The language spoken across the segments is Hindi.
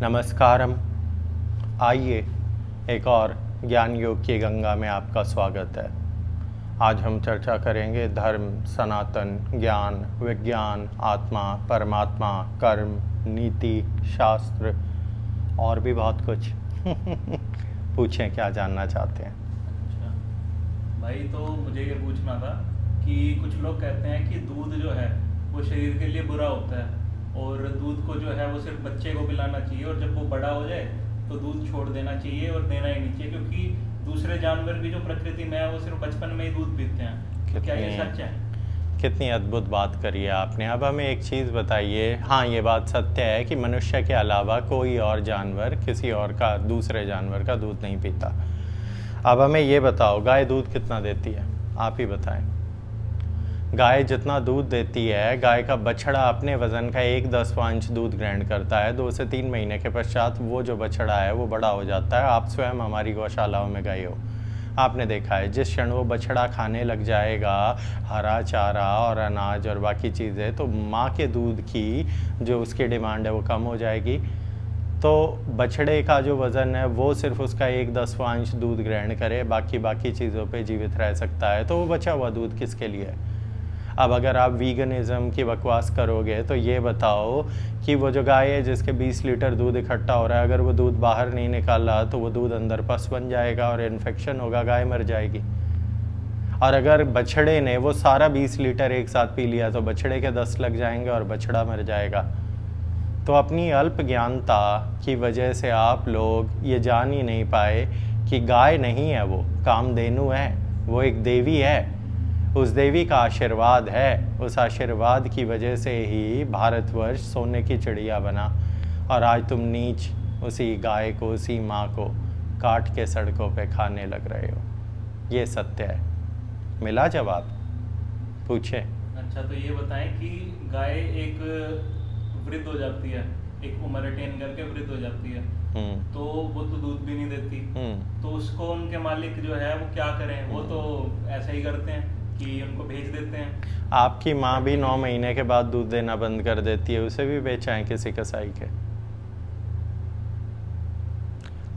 नमस्कारम। आइए एक और ज्ञान योग की गंगा में आपका स्वागत है। आज हम चर्चा करेंगे धर्म, सनातन, ज्ञान, विज्ञान, आत्मा, परमात्मा, कर्म, नीति, शास्त्र और भी बहुत कुछ। पूछें क्या जानना चाहते हैं। अच्छा भाई, तो मुझे ये पूछना था कि कुछ लोग कहते हैं कि दूध जो है वो शरीर के लिए बुरा होता है और दूध को जो है वो सिर्फ बच्चे को पिलाना चाहिए और जब वो बड़ा हो जाए तो दूध छोड़ देना चाहिए और देना ही नहीं चाहिए, क्योंकि दूसरे जानवर भी जो प्रकृति में है वो सिर्फ बचपन में ही दूध पीते हैं। तो क्या ये सच है? कितनी अद्भुत बात करी है आपने। अब हमें एक चीज़ बताइए। हाँ, ये बात सत्य है कि मनुष्य के अलावा कोई और जानवर किसी और का, दूसरे जानवर का दूध नहीं पीता। अब हमें ये बताओ, गाय दूध कितना देती है? आप ही बताएं। गाय जितना दूध देती है, गाय का बछड़ा अपने वज़न का 1/10 दूध ग्रहण करता है। 2 से 3 महीने के पश्चात वो जो बछड़ा है वो बड़ा हो जाता है। आप स्वयं हमारी गौशालाओं में गए हो, आपने देखा है जिस क्षण वो बछड़ा खाने लग जाएगा हरा चारा और अनाज और बाकी चीज़ें, तो माँ के दूध की जो उसकी डिमांड है वो कम हो जाएगी। तो बछड़े का जो वज़न है वो सिर्फ उसका 1/10 दूध ग्रहण करे, बाकी चीज़ों पे जीवित रह सकता है। तो वो बचा हुआ दूध किसके लिए है? अब अगर आप वीगनिज़म की बकवास करोगे तो ये बताओ कि वो जो गाय है जिसके 20 लीटर दूध इकट्ठा हो रहा है, अगर वो दूध बाहर नहीं निकाला तो वो दूध अंदर पस बन जाएगा और इन्फेक्शन होगा, गाय मर जाएगी। और अगर बछड़े ने वो सारा 20 लीटर एक साथ पी लिया तो बछड़े के 10 लग जाएंगे और बछड़ा मर जाएगा। तो अपनी अल्प ज्ञानता की वजह से आप लोग ये जान ही नहीं पाए कि गाय नहीं है, वो कामधेनु है, वो एक देवी है। उस देवी का आशीर्वाद है, उस आशीर्वाद की वजह से ही भारतवर्ष सोने की चिड़िया बना। और आज तुम नीच उसी गाय को, उसी माँ को काट के सड़कों पे खाने लग रहे हो। ये सत्य है। मिला जवाब? पूछे। अच्छा, तो ये बताएं कि गाय एक वृद्ध हो जाती है, एक उम्र अटेन करके वृद्ध हो जाती है, तो वो तो दूध भी नहीं देती, तो उसको उनके मालिक जो है वो क्या करें? वो तो ऐसा ही करते हैं कि उनको भेज देते हैं। आपकी माँ भी 9 महीने के बाद दूध देना बंद कर देती है, उसे भी बेचा है किसी कसाई के।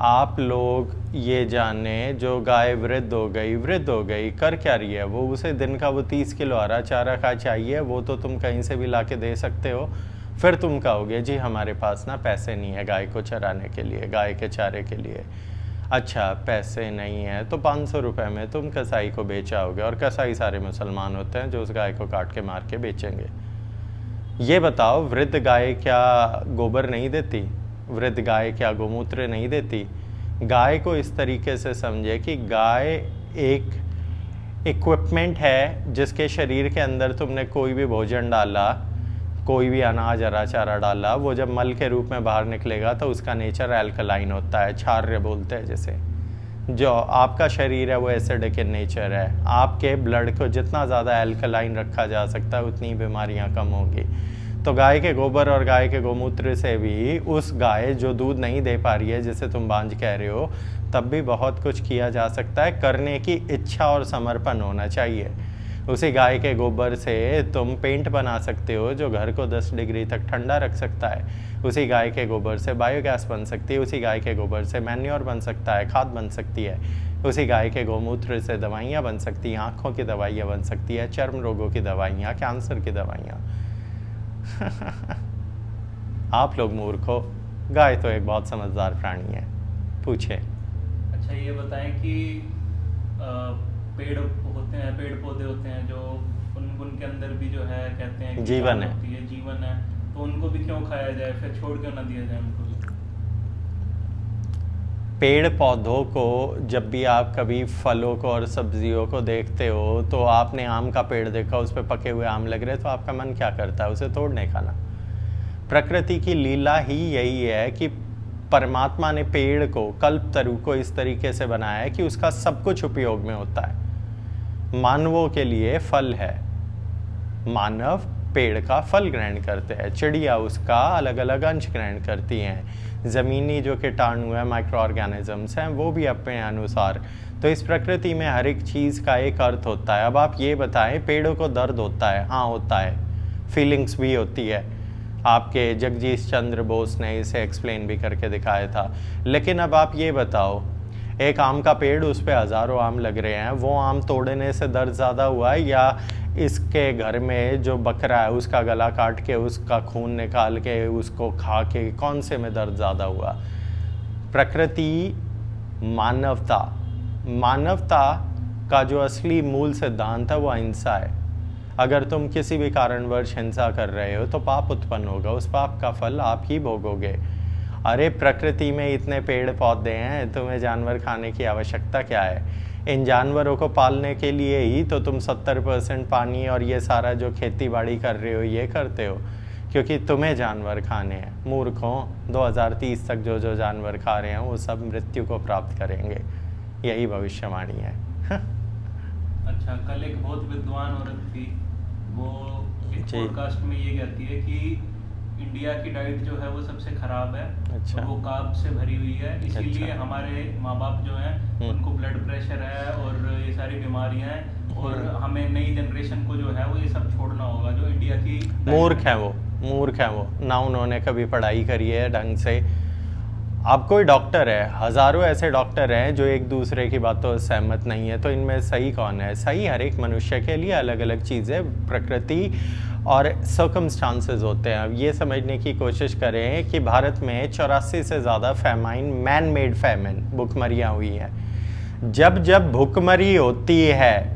आप लोग ये जाने, जो गाय वृद्ध हो गई, कर क्या रही है वो? उसे दिन का वो 30 किलो हरा चारा खा चाहिए, वो तो तुम कहीं से भी ला के दे सकते हो। फिर तुम कहोगे जी हमारे पास ना पैसे नहीं है गाय को चराने के लिए, गाय के चारे के लिए। अच्छा, पैसे नहीं है तो 500 रुपये में तुम कसाई को बेचाओगे, और कसाई सारे मुसलमान होते हैं जो उस गाय को काट के मार के बेचेंगे। ये बताओ, वृद्ध गाय क्या गोबर नहीं देती? वृद्ध गाय क्या गोमूत्र नहीं देती? गाय को इस तरीके से समझे कि गाय एक इक्विपमेंट है जिसके शरीर के अंदर तुमने कोई भी भोजन डाला, कोई भी अनाज हरा चारा डाला, वो जब मल के रूप में बाहर निकलेगा तो उसका नेचर एल्कलाइन होता है, क्षार्य बोलते हैं जिसे। जो आपका शरीर है वो एसिडिक इन नेचर है। आपके ब्लड को जितना ज़्यादा एल्कलाइन रखा जा सकता है उतनी बीमारियां कम होंगी। तो गाय के गोबर और गाय के गोमूत्र से भी उस गाय जो दूध नहीं दे पा रही है, जिसे तुम बांझ कह रहे हो, तब भी बहुत कुछ किया जा सकता है। करने की इच्छा और समर्पण होना चाहिए। उसी गाय के गोबर से तुम पेंट बना सकते हो जो घर को 10 डिग्री तक ठंडा रख सकता है। उसी गाय के गोबर से बायोगैस बन सकती है। उसी गाय के गोबर से मैन्योर बन सकता है, खाद बन सकती है। उसी गाय के गोमूत्र से दवाइयाँ बन सकती हैं, आँखों की दवाइयाँ बन सकती है, चर्म रोगों की दवाइयाँ, कैंसर की दवाइयाँ। आप लोग मूर्ख हो, गाय तो एक बहुत समझदार प्राणी है। पूछे। अच्छा, ये बताएं कि पेड़ होते हैं, पेड़ पौधे होते हैं जो उनके अंदर भी जो है कहते हैं कि जीवन है, होती है, जीवन है, तो उनको भी क्यों खाया जाए? फिर छोड़ क्यों ना दिया जाए उनको भी? पेड़ पौधों को जब भी आप कभी फलों को और सब्जियों को देखते हो, तो आपने आम का पेड़ देखा, उस पर पके हुए आम लग रहे, तो आपका मन क्या करता है? उसे तोड़ने का ना। प्रकृति की लीला ही यही है कि परमात्मा ने पेड़ को, कल्पतरु को इस तरीके से बनाया है कि उसका सब कुछ उपयोग में होता है। मानवों के लिए फल है, मानव पेड़ का फल ग्रहण करते हैं, चिड़िया उसका अलग अलग अंश ग्रहण करती हैं, ज़मीनी जो कीटाणु है, माइक्रो ऑर्गेनिजम्स हैं, वो भी अपने अनुसार। तो इस प्रकृति में हर एक चीज़ का एक अर्थ होता है। अब आप ये बताएं, पेड़ों को दर्द होता है? हाँ होता है, फीलिंग्स भी होती है। आपके जगदीश चंद्र बोस ने इसे एक्सप्लेन भी करके दिखाया था। लेकिन अब आप ये बताओ, एक आम का पेड़, उस पे हज़ारों आम लग रहे हैं, वो आम तोड़ने से दर्द ज़्यादा हुआ है या इसके घर में जो बकरा है उसका गला काट के उसका खून निकाल के उसको खा के, कौन से में दर्द ज़्यादा हुआ? प्रकृति, मानवता का जो असली मूल सिद्धांत है वो अहिंसा है। अगर तुम किसी भी कारणवश हिंसा कर रहे हो तो पाप उत्पन्न होगा, उस पाप का फल आप ही भोगोगे। अरे प्रकृति में इतने पेड़ पौधे हैं, तुम्हें जानवर खाने की आवश्यकता क्या है? इन जानवरों को पालने के लिए ही तो तुम 70% पानी और ये सारा जो खेती बाड़ी कर रहे हो ये करते हो, क्योंकि तुम्हें जानवर खाने हैं। मूर्खों, 2030 तक जो जो जानवर खा रहे हैं वो सब मृत्यु को प्राप्त करेंगे, यही भविष्यवाणी है। अच्छा, कल एक बहुत विद्वान औरत थी, वो एक पॉडकास्ट में ये कहती है कि इंडिया की डाइट जो है वो सबसे खराब है। अच्छा। वो कार्ब से भरी हुई है, इसीलिए अच्छा। हमारे माँ बाप जो हैं उनको ब्लड प्रेशर है और ये सारी बीमारियां हैं, और हमें नई जनरेशन को जो है वो ये सब छोड़ना होगा जो इंडिया की। मूर्ख है वो, ना उन्होंने कभी पढ़ाई करी है ढंग से। आप कोई डॉक्टर है, हज़ारों ऐसे डॉक्टर हैं जो एक दूसरे की बातों से सहमत नहीं है, तो इनमें सही कौन है? सही हर एक मनुष्य के लिए अलग अलग चीज़ें, प्रकृति और सर्कमस्टांसेस होते हैं। अब ये समझने की कोशिश करें कि भारत में 84 से ज़्यादा फैमाइन, मैन मेड फैमिन, भुखमरियाँ हुई हैं। जब जब भुखमरी होती है,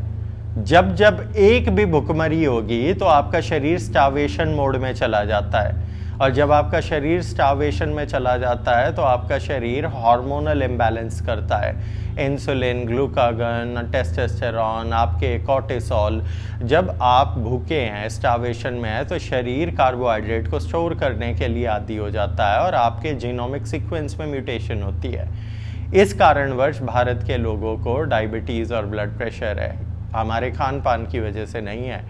जब एक भी भुखमरी होगी तो आपका शरीर स्टार्वेशन मोड में चला जाता है, और जब आपका शरीर स्टार्वेशन में चला जाता है तो आपका शरीर हार्मोनल इम्बैलेंस करता है। इंसुलिन, ग्लूकागन, टेस्टोस्टेरोन, आपके कॉर्टिसोल, जब आप भूखे हैं, स्टार्वेशन में है, तो शरीर कार्बोहाइड्रेट को स्टोर करने के लिए आदी हो जाता है और आपके जीनोमिक सीक्वेंस में म्यूटेशन होती है। इस कारणवश भारत के लोगों को डायबिटीज़ और ब्लड प्रेशर है, हमारे खान पान की वजह से नहीं है।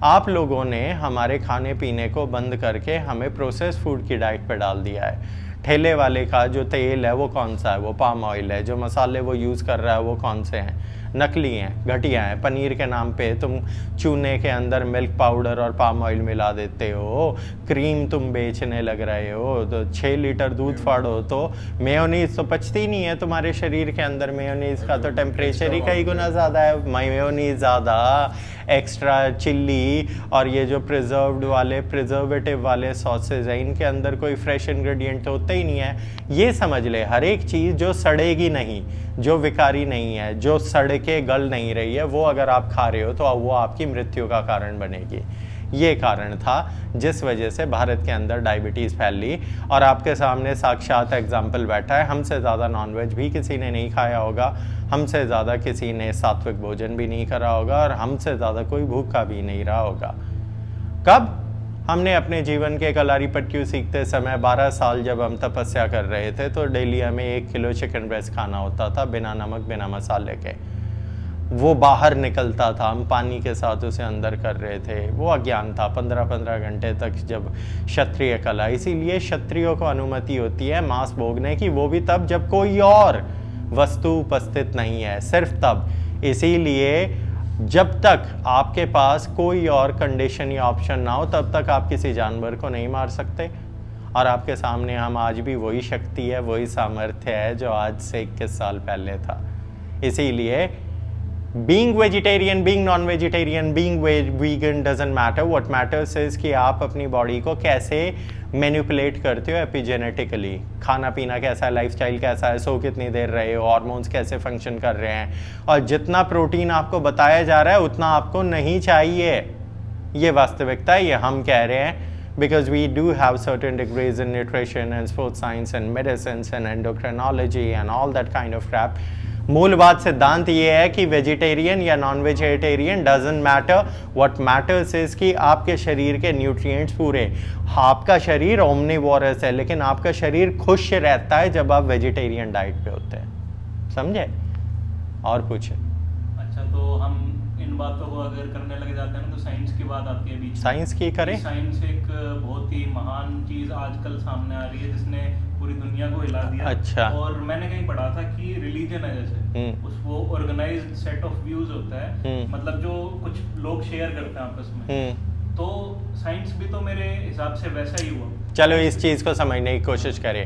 आप लोगों ने हमारे खाने पीने को बंद करके हमें प्रोसेस फूड की डाइट पे डाल दिया है। ठेले वाले का जो तेल है वो कौन सा है? वो पाम ऑयल है। जो मसाले वो यूज़ कर रहा है वो कौन से हैं? नकली हैं, घटिया हैं। पनीर के नाम पे तुम चूने के अंदर मिल्क पाउडर और पाम ऑयल मिला देते हो। क्रीम तुम बेचने लग रहे हो, तो 6 लीटर दूध फाड़ो तो मेयोनीज़ तो पचती नहीं है तुम्हारे शरीर के अंदर। मेयोनीज़ का तो टेम्परेचर ही कई गुना ज़्यादा है। मेयोनीज़ ज़्यादा, एक्स्ट्रा चिल्ली और ये जो प्रिजर्वेटिव वाले सॉसेज हैं, इनके अंदर कोई फ्रेश इंग्रेडिएंट तो होता ही नहीं है। ये समझ ले, हर एक चीज़ जो सड़ेगी नहीं, जो विकारी नहीं है, जो सड़ के गल नहीं रही है, वो अगर आप खा रहे हो तो वो आपकी मृत्यु का कारण बनेगी। ये कारण था जिस वजह से भारत के अंदर डायबिटीज़ फैल ली। और आपके सामने साक्षात एग्जाम्पल बैठा है। हमसे ज़्यादा नॉनवेज भी किसी ने नहीं खाया होगा, हमसे ज़्यादा किसी ने सात्विक भोजन भी नहीं करा होगा, और हमसे ज़्यादा कोई भूखा भी नहीं रहा होगा। कब? हमने अपने जीवन के कलारी पट्टियों सीखते समय 12 साल जब हम तपस्या कर रहे थे तो डेली हमें 1 किलो चिकन ब्रेस्ट खाना होता था, बिना नमक बिना मसाले के। वो बाहर निकलता था, हम पानी के साथ उसे अंदर कर रहे थे। वो अज्ञान था 15-15 घंटे तक जब क्षत्रिय कला। इसीलिए क्षत्रियों को अनुमति होती है मांस भोगने की, वो भी तब जब कोई और वस्तु उपस्थित नहीं है, सिर्फ तब। इसीलिए जब तक आपके पास कोई और कंडीशन या ऑप्शन ना हो तब तक आप किसी जानवर को नहीं मार सकते। और आपके सामने हम आज भी वही शक्ति है, वही सामर्थ्य है जो आज से 21 साल पहले था। इसीलिए being vegetarian, being non vegetarian, being vegan doesn't matter. What matters is कि आप अपनी बॉडी को कैसे मैनिपुलेट करते हो एपिजेनेटिकली। खाना पीना कैसा है, लाइफस्टाइल कैसा है, सो कितनी देर रहे हो, हार्मोन्स कैसे फंक्शन कर रहे हैं, और जितना प्रोटीन आपको बताया जा रहा है उतना आपको नहीं चाहिए। ये वास्तविकता है, ये हम कह रहे हैं। Because we do have certain degrees in nutrition and sports science and medicines and endocrinology and all that kind of crap. मूल बात सिद्धांत ये है कि वेजिटेरियन या non vegetarian doesn't matter. What matters is कि आपके शरीर के न्यूट्रिएंट्स पूरे। आपका शरीर ओमनिवोरस है, लेकिन आपका शरीर खुश रहता है जब आप वेजिटेरियन डाइट पे होते हैं। समझे? और पूछे। अच्छा, तो हम इन बातों को अगर करने लगे जाते हैं ना तो साइंस की बात आती है बीच में। साइंस की करें। साइंस एक बहुत ही महान चीज आजकल सामने आ रही है जिसने पूरी दुनिया को हिला दिया। अच्छा। और मैंने कहीं पढ़ा था कि रिलीजन है जैसे वो ऑर्गेनाइज्ड सेट ऑफ व्यूज होता है, मतलब जो कुछ लोग शेयर करते हैं आपस में। तो साइंस भी तो मेरे हिसाब से वैसा ही हुआ। चलो इस चीज़ को समझने की कोशिश करें।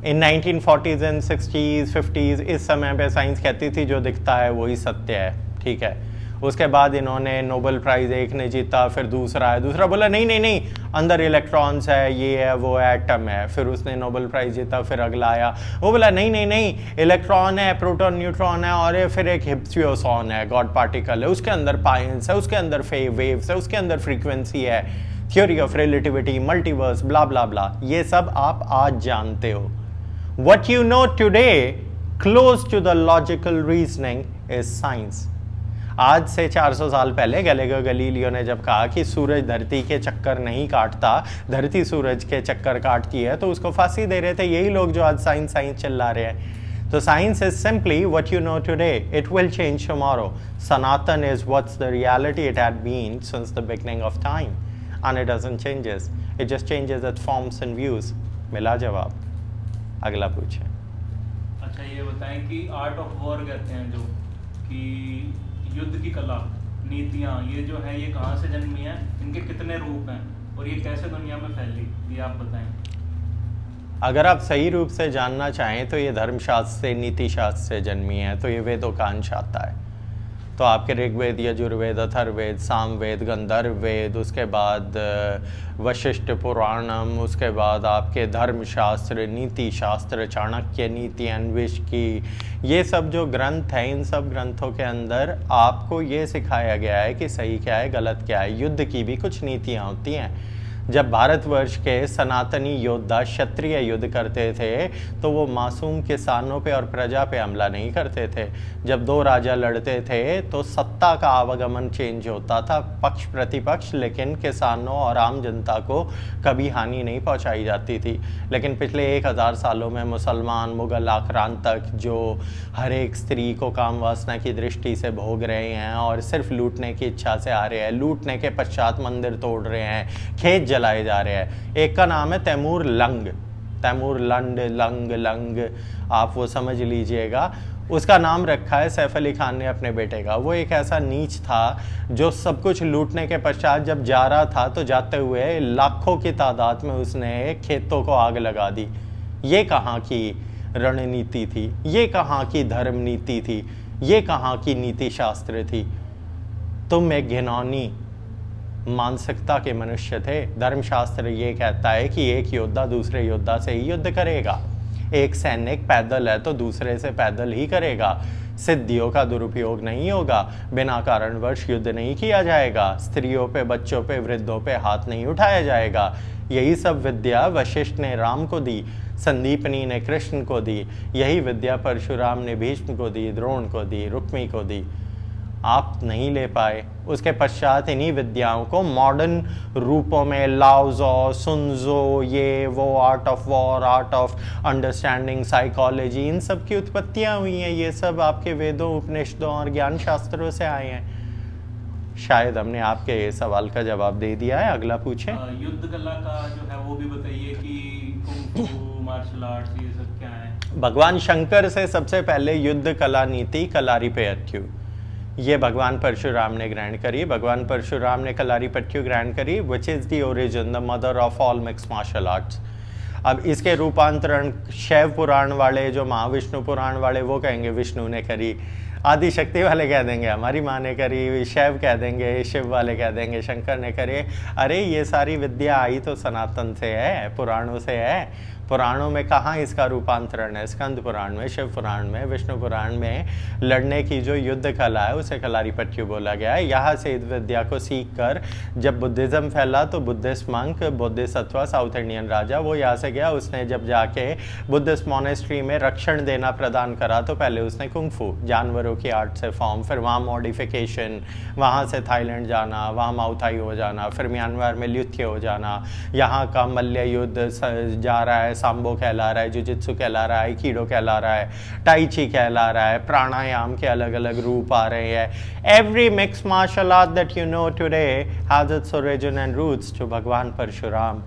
इन 1940s एंड 60s 50s इस समय पे साइंस कहती थी जो दिखता है वही सत्य है, ठीक है। उसके बाद इन्होंने नोबेल प्राइज़ एक ने जीता, फिर दूसरा है, दूसरा बोला नहीं नहीं नहीं अंदर इलेक्ट्रॉन्स है, ये है, वो है, एटम है, फिर उसने नोबेल प्राइज़ जीता। फिर अगला आया, वो बोला नहीं नहीं नहीं इलेक्ट्रॉन है, प्रोटॉन न्यूट्रॉन है, और ये फिर एक हिप्सियोसॉन है, गॉड पार्टिकल है, उसके अंदर पायंस है, उसके अंदर वेव्स है, उसके अंदर फ्रीक्वेंसी है, थ्योरी ऑफ रिलेटिविटी, मल्टीवर्स, ब्ला ब्ला ब्ला। ये सब आप आज जानते हो। What you know today, close to the logical reasoning, is science. आज से 400 साल पहले गैलीलियो गैलीलियो ने जब कहा कि सूरज धरती के चक्कर नहीं काटता, धरती सूरज के चक्कर काटती है, तो उसको फांसी दे रहे थे यही लोग जो आज साइंस साइंस चिल्ला रहे हैं। तो science is simply what you know today, it will change tomorrow. Sanatan is what's the reality it had been since the beginning of time and it doesn't changes, it just changes its forms and views. मिला जवाब? अगला पूछे। अच्छा ये बताएं कि आर्ट ऑफ वॉर कहते हैं जो कि युद्ध की कला, नीतियाँ, ये जो है ये कहाँ से जन्मी है, इनके कितने रूप हैं और ये कैसे दुनिया में फैली, ये आप बताएं। अगर आप सही रूप से जानना चाहें तो ये धर्मशास्त्र से, नीति शास्त्र से जन्मी है। तो ये वेदों का अंश आता है। तो आपके ऋग्वेद, यजुर्वेद, अथर्ववेद, सामवेद, गंधर्व वेद, उसके बाद वशिष्ठ पुराणम, उसके बाद आपके धर्मशास्त्र, नीति शास्त्र, चाणक्य नीति, अन्विष की, ये सब जो ग्रंथ हैं, इन सब ग्रंथों के अंदर आपको ये सिखाया गया है कि सही क्या है, गलत क्या है। युद्ध की भी कुछ नीतियाँ होती हैं। जब भारतवर्ष के सनातनी योद्धा क्षत्रिय युद्ध करते थे तो वो मासूम किसानों पे और प्रजा पे हमला नहीं करते थे। जब दो राजा लड़ते थे तो सत्ता का आवागमन चेंज होता था, पक्ष प्रतिपक्ष, लेकिन किसानों और आम जनता को कभी हानि नहीं पहुंचाई जाती थी। लेकिन पिछले 1000 सालों में मुसलमान, मुगल आक्रांतक जो हर एक स्त्री को काम वासना की दृष्टि से भोग रहे हैं और सिर्फ लूटने की इच्छा से आ रहे हैं, लूटने के पश्चात मंदिर तोड़ रहे हैं, खेत जलाए जा रहे हैं। एक का नाम है तैमूर लंग, तैमूर लंड, लंग लंग, आप वो समझ लीजिएगा। उसका नाम रखा है सैफ अली खान ने अपने बेटे का। वो एक ऐसा नीच था जो सब कुछ लूटने के पश्चात जब जा रहा था तो जाते हुए लाखों की तादाद में उसने खेतों को आग लगा दी। ये कहाँ की रणनीति थी, ये कहाँ की धर्म नीति थी, ये कहाँ की नीति शास्त्र थी। तुम एक घिनौनी मानसिकता के मनुष्य थे। धर्मशास्त्र ये कहता है कि एक योद्धा दूसरे योद्धा से ही युद्ध करेगा, एक सैनिक पैदल है तो दूसरे से पैदल ही करेगा, सिद्धियों का दुरुपयोग नहीं होगा, बिना कारणवश युद्ध नहीं किया जाएगा, स्त्रियों पे, बच्चों पे, वृद्धों पे हाथ नहीं उठाया जाएगा। यही सब विद्या वशिष्ठ ने राम को दी, संदीपनी ने कृष्ण को दी, यही विद्या परशुराम ने भीष्म को दी, द्रोण को दी, रुक्मी को दी। आप नहीं ले पाए। उसके पश्चात इन्हीं विद्याओं को मॉडर्न रूपों में लाओज़ो, सुनजो, ये वो, art of war, art of understanding, psychology, इन सब की उत्पत्तियां हुई हैं। ये सब आपके वेदों, उपनिषदों और ज्ञान शास्त्रों से आए हैं। शायद हमने आपके सवाल का जवाब दे दिया है। अगला पूछें। युद्ध कला का जो है वो भी बताइए कि कुंग फू, मार्शल आर्ट्स, ये सब क्या है। भगवान शंकर से सबसे पहले युद्ध कला नीति कलारीपयट्टू ये भगवान परशुराम ने ग्रहण करी। भगवान परशुराम ने कलारीपयट्टू ग्रहण करी, which is the origin, the mother of all mix martial arts. अब इसके रूपांतरण शैव पुराण वाले, जो महाविष्णु पुराण वाले, वो कहेंगे विष्णु ने करी, आदि शक्ति वाले कह देंगे हमारी माँ ने करी, शैव कह देंगे, शिव वाले कह देंगे शंकर ने करे। अरे ये सारी विद्या आई तो सनातन से है, पुराणों से है। पुराणों में कहाँ इसका रूपांतरण है? स्कंद पुराण में, शिव पुराण में, विष्णु पुराण में लड़ने की जो युद्ध कला है उसे कलारीपयट्टू बोला गया है। यहाँ से इस विद्या को सीख कर जब बुद्धिज़्म फैला तो बुद्धिस्ट मंक, बोधिसत्व, साउथ इंडियन राजा, वो यहाँ से गया। उसने जब जाके बुद्धिस्ट मोनेस्ट्री में रक्षण देना प्रदान करा तो पहले उसने कुंग फू, जानवरों की आर्ट से फॉर्म, फिर वहाँ मॉडिफिकेशन, वहाँ से थाईलैंड जाना, वहाँ माउथाई हो जाना, फिर म्यांमार में ल्युथ्य हो जाना, यहाँ का मल्ल युद्ध जा रहा है, सांबो कहला रहा है, जुजित्सु कहला रहा है, कीडो कहला रहा है, टाई ची कहला रहा है, प्राणायाम के अलग अलग रूप आ रहे हैं। Every mix martial art that you know today has its origin and roots to Bhagwan Parshuram.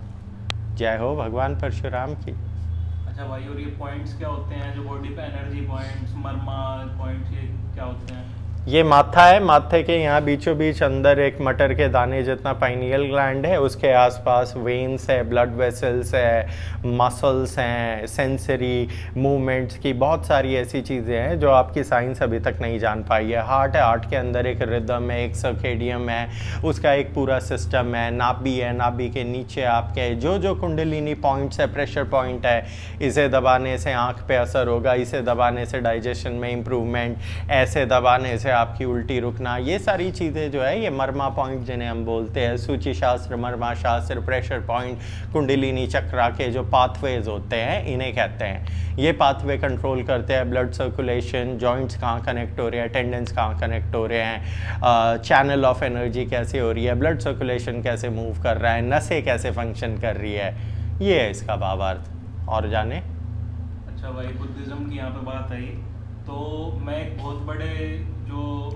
जय हो भगवान परशुराम की। अच्छा भाई, और ये पॉइंट्स क्या होते हैं जो बॉडी पे, एनर्जी पॉइंट्स, मर्मा पॉइंट्स, ये क्या होते हैं? ये माथा है, माथे के यहाँ बीचों बीच अंदर एक मटर के दाने जितना पाइनियल ग्लैंड है, उसके आसपास वेन्स है, ब्लड वेसल्स है, मसल्स हैं, सेंसरी मूवमेंट्स की बहुत सारी ऐसी चीज़ें हैं जो आपकी साइंस अभी तक नहीं जान पाई है। हार्ट है, हार्ट के अंदर एक रिदम है, एक सर्केडियम है, उसका एक पूरा सिस्टम है। नाभि है, नाभि के नीचे आपके जो जो कुंडलिनी पॉइंट्स है, प्रेशर पॉइंट है, इसे दबाने से आँख पे असर होगा, इसे दबाने से डाइजेशन में इम्प्रूवमेंट, ऐसे दबाने से आपकी उल्टी रुकना, ये सारी चीज़ें जो है ये मर्मा पॉइंट जिन्हें हम बोलते हैं, सूची शास्त्र, मर्मा शास्त्र, प्रेशर पॉइंट, कुंडलिनी चक्रा के जो पाथवेज होते हैं इन्हें कहते हैं। ये पाथवे कंट्रोल करते हैं ब्लड सर्कुलेशन, जॉइंट्स कहाँ कनेक्ट हो रहे हैं, टेंडेंस कहाँ कनेक्ट हो रहे हैं, चैनल ऑफ एनर्जी कैसे हो रही है, ब्लड सर्कुलेशन कैसे मूव कर रहा है, नसें कैसे फंक्शन कर रही है, ये है इसका भावार्थ। और जाने अच्छा भाई, बुद्धिज्म की यहाँ पे बात आई तो मैं एक बहुत बड़े जो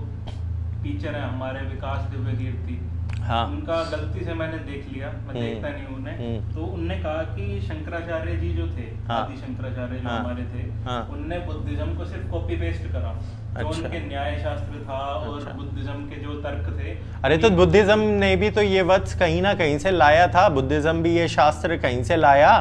टीचर हैं हमारे, विकास दिव्य कीर्ति, हाँ उनका गलती से मैंने देख लिया, मैं देखता नहीं उन्हें, तो उनने कहा कि शंकराचार्य जी जो थे, हाँ, आदि शंकराचार्य जो हाँ, हमारे थे, हाँ, उनने बुद्धिज्म को सिर्फ कॉपी पेस्ट करा। जो अच्छा, उनके न्याय शास्त्र था और अच्छा, बुद्धिज्म के जो तर्क थे, अरे तो बुद्धिज्म ने भी तो ये वत्स कहीं ना कहीं से लाया था, बुद्धिज्म भी ये शास्त्र कहीं से लाया।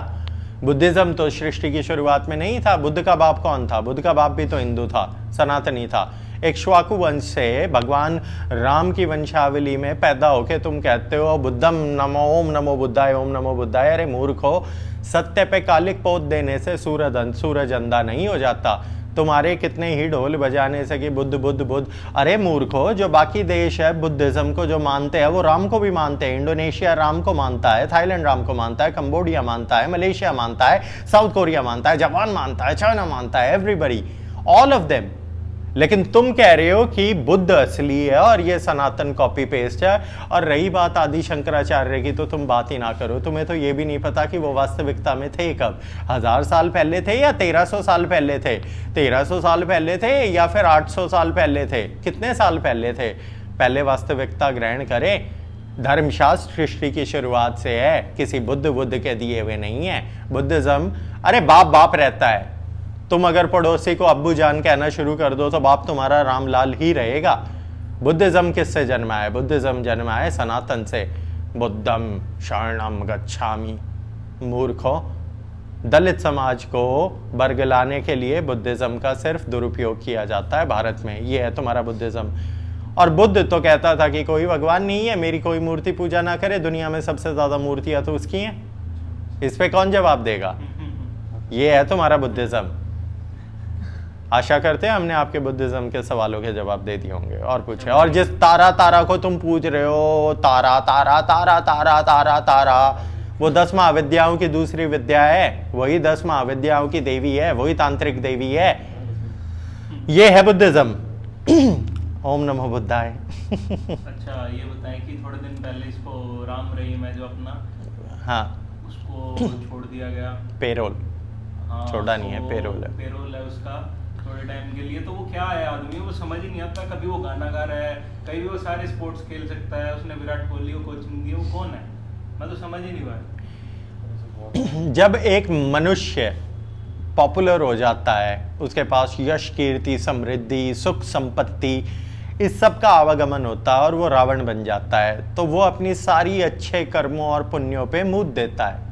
बुद्धिज्म तो सृष्टि की शुरुआत में नहीं था। बुद्ध का बाप कौन था? बुद्ध का बाप भी तो हिंदू था, सनातनी था। इक्ष्वाकु वंश से भगवान राम की वंशावली में पैदा होके तुम कहते हो बुद्धम नमो, ओम नमो बुद्धाय, ओम नमो बुद्धाय। अरे मूर्खो, सत्य पे कालिक पोत देने से सूरज अंधा नहीं हो जाता। तुम्हारे कितने ही ढोल बजाने से कि बुद्ध बुद्ध बुद्ध, अरे मूर्खो, जो बाकी देश है बुद्धिज्म को जो मानते हैं वो राम को भी मानते हैं। इंडोनेशिया राम को मानता है, थाईलैंड राम को मानता है, कंबोडिया मानता है, मलेशिया मानता है, साउथ कोरिया मानता है, जापान मानता है, चाइना मानता है, एवरीबडी, ऑल ऑफ देम। लेकिन तुम कह रहे हो कि बुद्ध असली है और ये सनातन कॉपी पेस्ट है। और रही बात आदि शंकराचार्य की, तो तुम बात ही ना करो। तुम्हें तो ये भी नहीं पता कि वो वास्तविकता में थे कब, 1000 साल पहले थे या 1300 साल पहले थे, 1300 साल पहले थे या फिर 800 साल पहले थे, कितने साल पहले थे? पहले वास्तविकता ग्रहण करें। धर्मशास्त्र सृष्टि की शुरुआत से है, किसी बुद्ध के दिए हुए नहीं है। बुद्धिज्म, अरे बाप बाप रहता है। तुम अगर पड़ोसी को अब्बू जान कहना शुरू कर दो तो बाप तुम्हारा रामलाल ही रहेगा। बुद्धिज्म किससे जन्मा है? बुद्धिज्म जन्मा है सनातन से। बुद्धम शरणम गच्छामि। मूर्खों, दलित समाज को बरगलाने के लिए बुद्धिज्म का सिर्फ दुरुपयोग किया जाता है भारत में। ये है तुम्हारा बुद्धिज्म। और बुद्ध तो कहता था कि कोई भगवान नहीं है, मेरी कोई मूर्ति पूजा ना करे, दुनिया में सबसे ज्यादा मूर्तियां तो उसकी हैं। इस पे कौन जवाब देगा? ये है तुम्हारा बुद्धिज्म। आशा करते हैं हमने आपके बुद्धिज्म के सवालों के जवाब दे दिए होंगे। और पूछे। और जिस तारा को तुम पूछ रहे हो, तारा तारा तारा तारा तारा तारा, वो 10 महाविद्याओं की दूसरी विद्या है, वही 10 महाविद्याओं की देवी है, वही तांत्रिक देवी है। ये है बुद्धिज्म। ओम नमो बुद्धाय। अच्छा, ये बताएं कि थोड़े दिन पहले इसको राम रहीम है जो अपना, हाँ, उसको छोड़ दिया गया। पेरोल। हाँ, छोड़ा नहीं है, पेरोल है। पेरोल है उसका थोड़े टाइम के लिए। तो वो क्या है आदमी, वो समझ ही नहीं आता। कभी वो गाना गा रहा है, कभी वो सारे स्पोर्ट्स खेल सकता है, उसने विराट कोहली को कोचिंग दी, वो कौन है? मैं तो समझ ही नहीं पाया। जब एक मनुष्य पॉपुलर हो जाता है, उसके पास यश, कीर्ति, समृद्धि, सुख, संपत्ति, इस सब का आवागमन होता है और वो रावण बन जाता है, तो वो अपनी सारी अच्छे कर्मों और पुण्यों पे मूत देता है।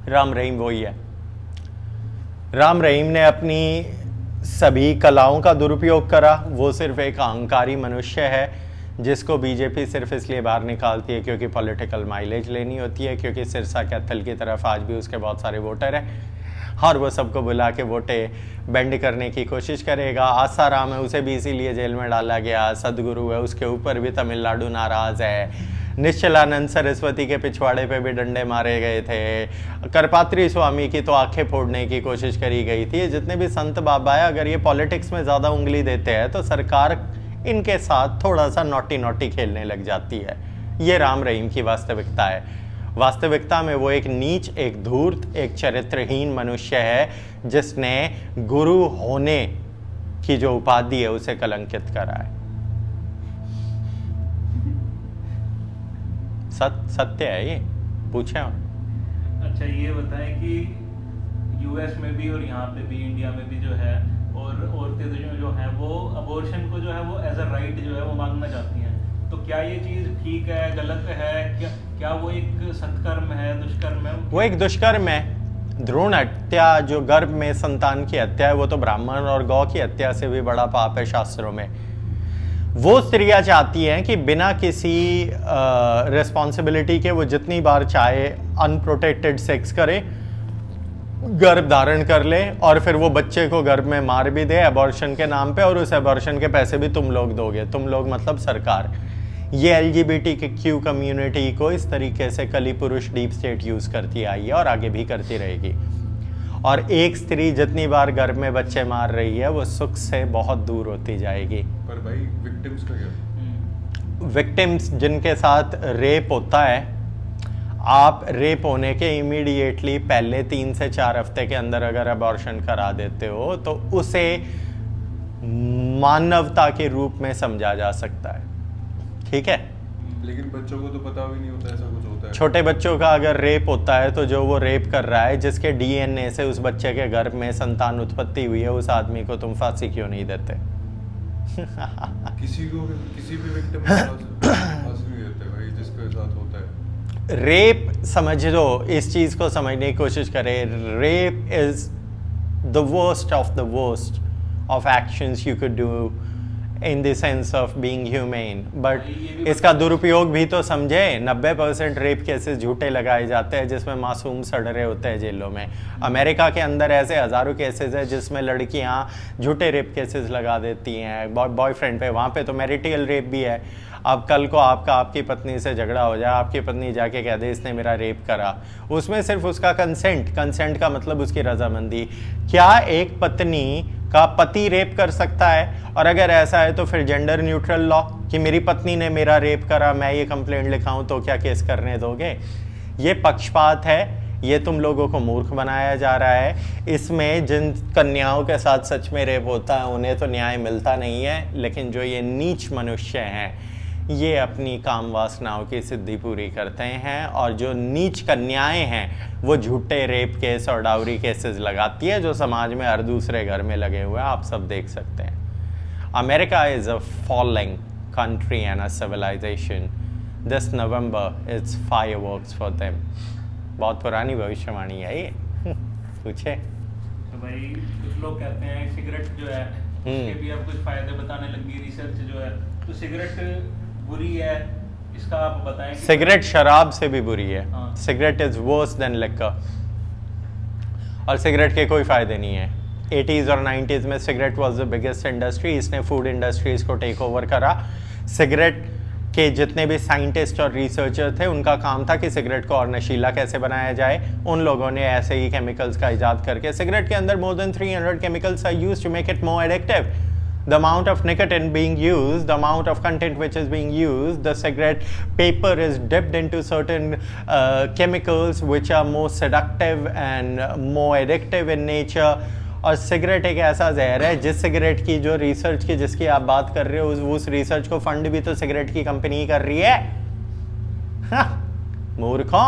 राम रहीम वही है। राम रहीम ने अपनी सभी कलाओं का दुरुपयोग करा। वो सिर्फ एक अहंकारी मनुष्य है जिसको बीजेपी सिर्फ इसलिए बाहर निकालती है क्योंकि पॉलिटिकल माइलेज लेनी होती है, क्योंकि सिरसा कैथल की तरफ आज भी उसके बहुत सारे वोटर हैं और वो सबको बुला के वोटें बेंड करने की कोशिश करेगा। आसाराम है, उसे भी इसीलिए जेल में डाला गया। सदगुरु है, उसके ऊपर भी तमिलनाडु नाराज़ है। निश्चलानंद सरस्वती के पिछवाड़े पे भी डंडे मारे गए थे। करपात्री स्वामी की तो आंखें फोड़ने की कोशिश करी गई थी। जितने भी संत बाबा है, अगर ये पॉलिटिक्स में ज़्यादा उंगली देते हैं तो सरकार इनके साथ थोड़ा सा नॉटी खेलने लग जाती है। ये राम रहीम की वास्तविकता है। वास्तविकता में वो एक नीच, एक धूर्त, एक चरित्रहीन मनुष्य है जिसने गुरु होने की जो उपाधि है उसे कलंकित करा है। सत्य है ये, पूछें। अच्छा, ये बताएं कि यूएस में भी और यहाँ पे भी, इंडिया में भी जो है और औरतें जो हैं वो अबॉर्शन को जो है वो एज अ राइट जो है वो मांगना चाहती हैं। तो क्या ये चीज़ ठीक है, गलत है? क्या वो एक सत्कर्म है, दुष्कर्म है? वो एक दुष्कर्म है। भ्रूण हत्या जो गर्भ में संतान की हत्या है वो तो ब्राह्मण और गौ की हत्या से भी बड़ा पाप है शास्त्रों में। वो स्त्रियां चाहती हैं कि बिना किसी रिस्पॉन्सिबिलिटी के वो जितनी बार चाहे अनप्रोटेक्टेड सेक्स करे, गर्भ धारण कर ले और फिर वो बच्चे को गर्भ में मार भी दे अबॉर्शन के नाम पे, और उस अबॉर्शन के पैसे भी तुम लोग दोगे। तुम लोग मतलब सरकार। ये LGBTQ कम्युनिटी को इस तरीके से कली पुरुष डीप स्टेट यूज करती आई है और आगे भी करती रहेगी। और एक स्त्री जितनी बार गर्भ में बच्चे मार रही है वो सुख से बहुत दूर होती जाएगी। पर भाई विक्टिम्स का क्या? विक्टिम्स जिनके साथ रेप होता है, आप रेप होने के इमीडिएटली पहले 3 से 4 हफ्ते के अंदर अगर अबॉर्शन करा देते हो तो उसे मानवता के रूप में समझा जा सकता है। ठीक है, लेकिन बच्चों को तो पता भी नहीं होता ऐसा कुछ होता है। छोटे बच्चों का अगर रेप होता है तो जो वो रेप कर रहा है, जिसके DNA से उस बच्चे के गर्भ में संतान उत्पत्ति हुई है, उस आदमी को तुम फांसी क्यों नहीं देते? किसी भी विक्टिम को फांसी नहीं देते भाई जिसके साथ होता है। रेप समझ लो, इस चीज को समझने की कोशिश करें। Rape is the worst of the worst of actions you could do in the sense of being humane, but इसका दुरुपयोग भी तो समझे। 90% रेप केसेस झूठे लगाए जाते हैं जिसमें मासूम सड़ रहे होते हैं जेलों में। अमेरिका के अंदर ऐसे हज़ारों केसेस हैं जिसमें लड़कियां झूठे रेप केसेस लगा देती हैं बॉयफ्रेंड पे। वहाँ पे तो मैरिटल रेप भी है। अब कल को आपकी पत्नी से झगड़ा हो जाए, आपकी पत्नी जाके कह दे इसने मेरा रेप करा, उसमें सिर्फ उसका कंसेंट का मतलब उसकी रजामंदी। क्या एक पत्नी का पति रेप कर सकता है? और अगर ऐसा है तो फिर जेंडर न्यूट्रल लॉ कि मेरी पत्नी ने मेरा रेप करा, मैं ये कंप्लेंट लिखाऊं तो क्या केस करने दोगे? ये पक्षपात है। ये तुम लोगों को मूर्ख बनाया जा रहा है। इसमें जिन कन्याओं के साथ सच में रेप होता है उन्हें तो न्याय मिलता नहीं है, लेकिन जो ये नीच मनुष्य हैं ये अपनी काम वासनाओं की सिद्धि पूरी करते हैं। और जो नीच कन्याएं हैं वो झूठे रेप केस और डाउरी केसेस लगाती है जो समाज में हर दूसरे घर में लगे हुए हैं। आप सब देख सकते हैं। America is a falling country and a civilization. This November it's fireworks for them. बहुत पुरानी भविष्यवाणी है ये। पूछे तो भाई कुछ लोग कहते हैं सिगरेट जो है उसके भी अब कुछ फायदे बताने लगी रिसर्च जो है, तो सिगरेट बुरी है, इसका आप बताएं। सिगरेट शराब से भी बुरी है। हाँ। Cigarette is worse than liquor. और सिगरेट के कोई फायदे नहीं है। 80s और 90s में cigarette was the biggest industry. इसने फूड इंडस्ट्रीज को टेक ओवर करा। सिगरेट के जितने भी साइंटिस्ट और रिसर्चर थे उनका काम था कि सिगरेट को और नशीला कैसे बनाया जाए। उन लोगों ने ऐसे ही केमिकल्स का इजाद करके, सिगरेट के अंदर more than 300 chemicals are used to make it more addictive. The amount of nicotine being used, the amount of content which is being used, the cigarette paper is dipped into certain chemicals which are more seductive and more addictive in nature. और सिगरेट एक ऐसा जहर है जिस सिगरेट की जो रिसर्च की जिसकी आप बात कर रहे हो उस रिसर्च को फंड भी तो सिगरेट की कंपनी ही कर रही है। मूर्खों,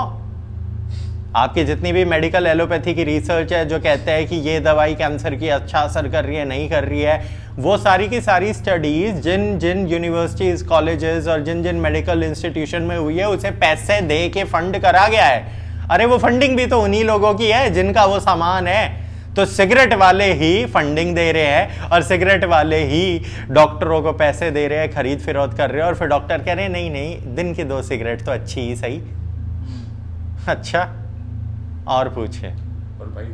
आपकी जितनी भी मेडिकल एलोपैथी की रिसर्च है जो कहते हैं कि ये दवाई कैंसर की अच्छा असर कर रही है नहीं कर रही है, वो सारी की सारी स्टडीज जिन जिन यूनिवर्सिटीज कॉलेजेस और जिन जिन मेडिकल इंस्टीट्यूशन में हुई है उसे पैसे दे के फंड करा गया है। अरे वो फंडिंग भी तो उन्हीं लोगों की है जिनका वो सामान है। तो सिगरेट वाले ही फंडिंग दे रहे हैं और सिगरेट वाले ही डॉक्टरों को पैसे दे रहे हैं, खरीद फिरोख्त कर रहे हैं, और फिर डॉक्टर कह रहे हैं नहीं नहीं दिन की 2 सिगरेट तो अच्छी ही सही। अच्छा, और पूछे। और भाई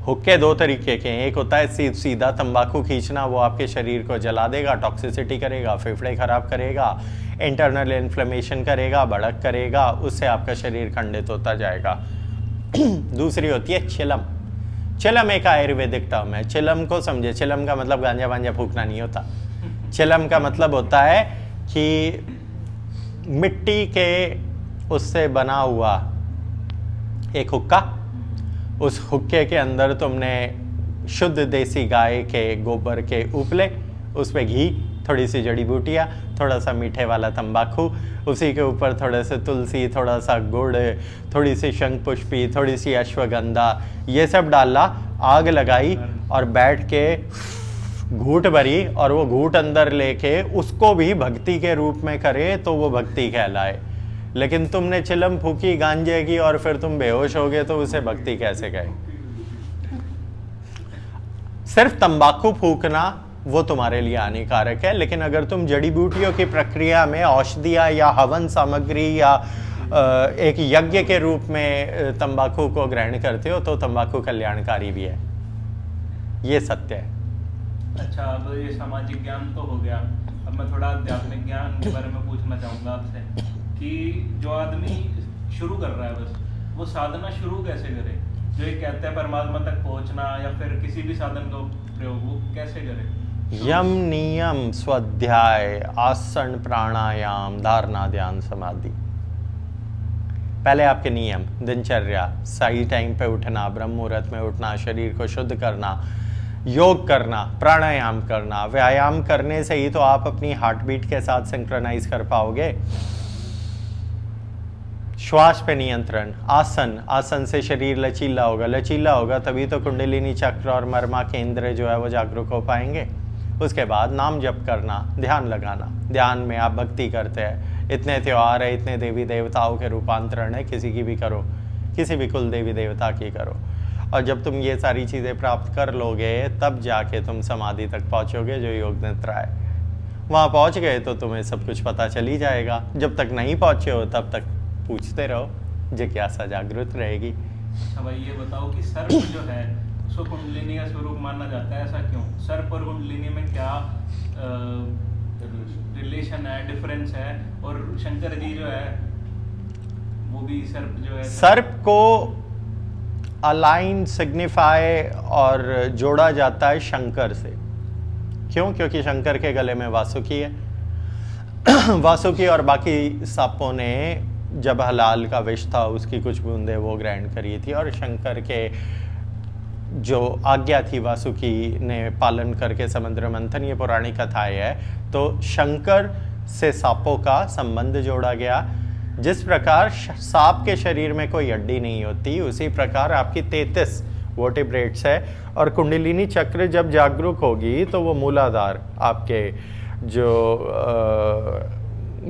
हुक्के 2 तरीके के हैं। एक होता है सीधा तंबाकू खींचना, वो आपके शरीर को जला देगा, टॉक्सिसिटी करेगा, फेफड़े खराब करेगा, इंटरनल इन्फ्लेमेशन करेगा, भड़क करेगा, उससे आपका शरीर खंडित होता जाएगा। दूसरी होती है चिलम। चिलम एक आयुर्वेदिक टर्म है। चिलम को समझे, चिलम का मतलब गांजा वांजा फूकना नहीं होता। चिलम का मतलब होता है कि मिट्टी के उससे बना हुआ एक हुक्का, उस हुक्के के अंदर तुमने शुद्ध देसी गाय के गोबर के उपले, उस पे घी, थोड़ी सी जड़ी बूटियाँ, थोड़ा सा मीठे वाला तंबाकू, उसी के ऊपर थोड़े से तुलसी, थोड़ा सा गुड़, थोड़ी सी शंख पुष्पी, थोड़ी सी अश्वगंधा, ये सब डाला, आग लगाई और बैठ के घूंट भरी और वो घूंट अंदर लेके उसको भी भक्ति के रूप में करे तो वो भक्ति कहलाए। लेकिन तुमने चिलम फूकी गांजे की और फिर तुम बेहोश हो गए तो उसे भक्ति कैसे कहे? सिर्फ तंबाकू फूकना वो तुम्हारे लिए हानिकारक है, लेकिन अगर तुम जड़ी बूटियों की प्रक्रिया में औषधियाँ या हवन सामग्री या एक यज्ञ के रूप में तंबाकू को ग्रहण करते हो तो तंबाकू कल्याणकारी भी है। ये सत्य है। अच्छा, अब ये सामाजिक ज्ञान तो हो गया, अब मैं थोड़ा आध्यात्मिक ज्ञान के बारे में पूछना चाहूँगा आपसे कि जो आदमी शुरू कर रहा है बस वो साधना शुरू कैसे करे? जो ये कहते हैं परमात्मा तक पहुँचना या फिर किसी भी साधन का प्रयोग, वो कैसे करे? यम नियम स्वाध्याय आसन प्राणायाम धारणा ध्यान समाधि। पहले आपके नियम, दिनचर्या, सही टाइम पे उठना, ब्रह्म मुहूर्त में उठना, शरीर को शुद्ध करना, योग करना, प्राणायाम करना। व्यायाम करने से ही तो आप अपनी हार्ट बीट के साथ सिंक्रोनाइज कर पाओगे। श्वास पे नियंत्रण, आसन, आसन से शरीर लचीला होगा, लचीला होगा तभी तो कुंडलिनी चक्र और मर्मा केंद्र जो है वो जागरूक हो पाएंगे। उसके बाद नाम जप करना, ध्यान लगाना, ध्यान में आप भक्ति करते हैं, इतने त्यौहार है, इतने देवी देवताओं के रूपांतरण है, किसी की भी करो, किसी भी कुल देवी देवता की करो। और जब तुम ये सारी चीज़ें प्राप्त कर लोगे तब जाके तुम समाधि तक पहुँचोगे जो योग निद्रा है। वहाँ पहुँच गए तो तुम्हें सब कुछ पता चली जाएगा। जब तक नहीं पहुँचे हो तब तक पूछते रहो, जिज्ञासा जागृत रहेगी। अच्छा भाई, ये बताओ कि सर्प जो है उसको कुंडलिनी का स्वरूप माना जाता है, ऐसा क्यों? सर्प और कुंडलिनी में क्या रिलेशन है, डिफरेंस है? और शंकर जी जो है वो भी सर्प जो है, सर्प को अलाइन, सिग्निफाई और जोड़ा जाता है शंकर से। क्यों? क्योंकि शंकर के गले में वासुकी है। वासुकी और बाकी सांपों ने जब हलाल का विष था उसकी कुछ बूंदें वो ग्रहण करी थी और शंकर के जो आज्ञा थी वासुकी ने पालन करके समुद्र मंथन, ये पौराणिक कथाएं है। तो शंकर से सांपों का संबंध जोड़ा गया। जिस प्रकार सांप के शरीर में कोई हड्डी नहीं होती, उसी प्रकार आपकी 33 वर्टिब्रेट्स है और कुंडलिनी चक्र जब जागरूक होगी तो वो मूलाधार, आपके जो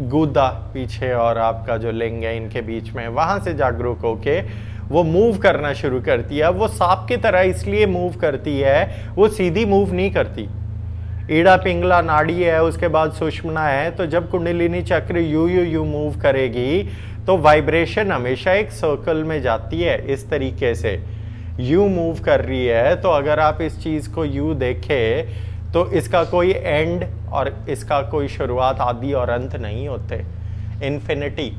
गूदा पीछे और आपका जो लिंग है इनके बीच में, वहाँ से जागरूक होके वो मूव करना शुरू करती है। वो सांप की तरह इसलिए मूव करती है, वो सीधी मूव नहीं करती। ईड़ा पिंगला नाड़ी है, उसके बाद सुषुम्ना है। तो जब कुंडलिनी चक्र यू मूव करेगी तो वाइब्रेशन हमेशा एक सर्कल में जाती है। इस तरीके से यू मूव कर रही है, तो अगर आप इस चीज़ को यू देखें तो इसका कोई एंड और इसका कोई शुरुआत, आदि और अंत नहीं होते। इन्फिनिटी,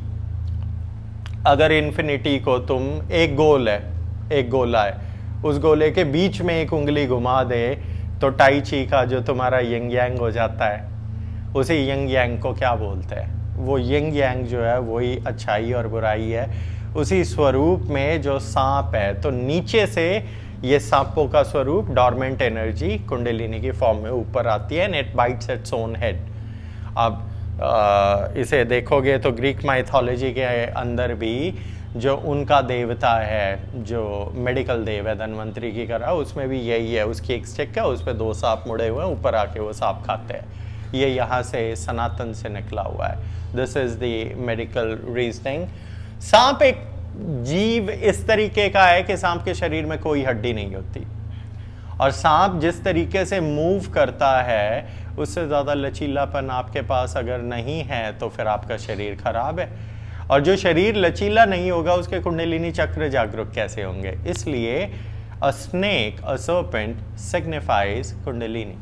अगर इन्फिनिटी को तुम, एक गोल है, एक गोला है, उस गोले के बीच में एक उंगली घुमा दे तो टाई ची का जो तुम्हारा यंग यांग हो जाता है। उसी यंग यांग को क्या बोलते हैं? वो यंग यांग जो है वही अच्छाई और बुराई है। उसी स्वरूप में जो सांप है, तो नीचे से ये सांपों का स्वरूप डॉर्मेंट एनर्जी कुंडलिनी की फॉर्म में ऊपर आती है, and it bytes its own head. अब इसे देखोगे तो ग्रीक माइथोलॉजी के अंदर भी जो उनका देवता है, जो मेडिकल देव है धन्वंतरी की तरह, उसमें भी यही है। उसकी एक स्टिक है, उस पर 2 सांप मुड़े हुए हैं, ऊपर आके वो सांप खाते हैं। ये यहाँ से सनातन से निकला हुआ है। This is the medical reasoning. सांप एक जीव इस तरीके का है कि सांप के शरीर में कोई हड्डी नहीं होती, और सांप जिस तरीके से मूव करता है उससे ज़्यादा लचीलापन आपके पास अगर नहीं है तो फिर आपका शरीर खराब है। और जो शरीर लचीला नहीं होगा उसके कुंडलिनी चक्र जागरूक कैसे होंगे? इसलिए a snake, a serpent signifies kundalini.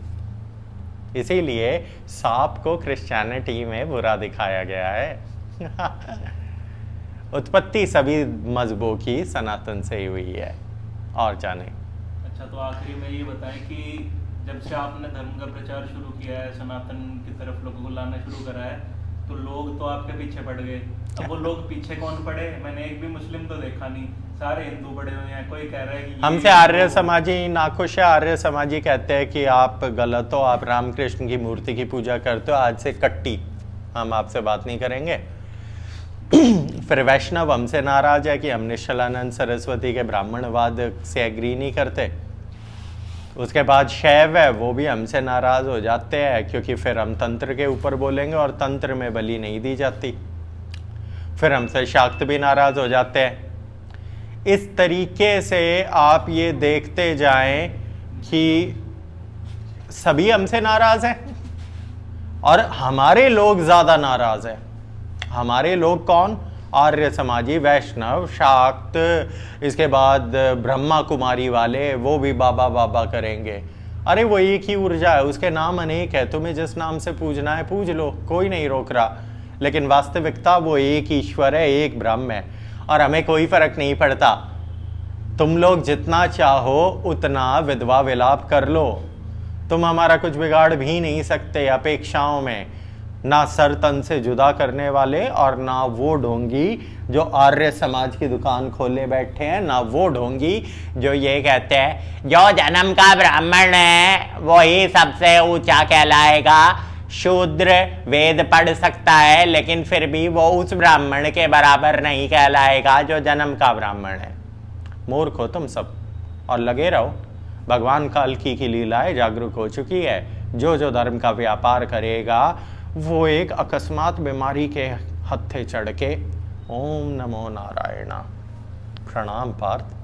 इसीलिए सांप को क्रिश्चियनिटी में बुरा दिखाया गया है। उत्पत्ति सभी मजहबों की सनातन से ही हुई है। और जाने। अच्छा, तो आखिरी में ये बताएं कि जब से आपने धर्म का प्रचार शुरू किया है, सनातन की तरफ लोगों को लाना शुरू करा है, तो लोग तो आपके पीछे पड़ गए। अब वो लोग पीछे कौन पड़े? मैंने एक भी मुस्लिम तो देखा नहीं, सारे हिंदू पड़े हुए हैं। कोई कह रहा है कि हमसे आर्य समाजी नाखुश है। आर्य समाजी कहते हैं कि आप गलत हो, आप रामकृष्ण की मूर्ति की पूजा करते हो, आज से कट्टी, हम आपसे बात नहीं करेंगे। फिर वैष्णव हमसे नाराज है कि हम निश्चलानंद सरस्वती के ब्राह्मणवाद से एग्री नहीं करते। उसके बाद शैव है, वो भी हमसे नाराज़ हो जाते हैं क्योंकि फिर हम तंत्र के ऊपर बोलेंगे और तंत्र में बलि नहीं दी जाती। फिर हमसे शाक्त भी नाराज़ हो जाते हैं। इस तरीके से आप ये देखते जाएं कि सभी हमसे नाराज़ हैं और हमारे लोग ज़्यादा नाराज़ हैं। हमारे लोग कौन? आर्य समाजी, वैष्णव, शाक्त, इसके बाद ब्रह्मा कुमारी वाले, वो भी बाबा बाबा करेंगे। अरे वो एक ही ऊर्जा है, उसके नाम अनेक है, तुम्हें जिस नाम से पूजना है पूज लो, कोई नहीं रोक रहा। लेकिन वास्तविकता वो एक ईश्वर है, एक ब्रह्म है, और हमें कोई फर्क नहीं पड़ता। तुम लोग जितना चाहो उतना विधवा विलाप कर लो, तुम हमारा कुछ बिगाड़ भी नहीं सकते अपेक्षाओं में। ना सर तन से जुदा करने वाले और ना वो ढोंगी जो आर्य समाज की दुकान खोले बैठे हैं, ना वो ढोंगी जो ये कहते हैं जो जन्म का ब्राह्मण है वही सबसे ऊंचा कहलाएगा। शूद्र वेद पढ़ सकता है लेकिन फिर भी वो उस ब्राह्मण के बराबर नहीं कहलाएगा जो जन्म का ब्राह्मण है। मूर्ख हो तुम सब, और लगे रहो। भगवान कल्कि की लीलाएं जागरूक हो चुकी है। जो जो धर्म का व्यापार करेगा वो एक अकस्मात बीमारी के हत्थे चढ़ के ओम नमो नारायण। प्रणाम पार्थ।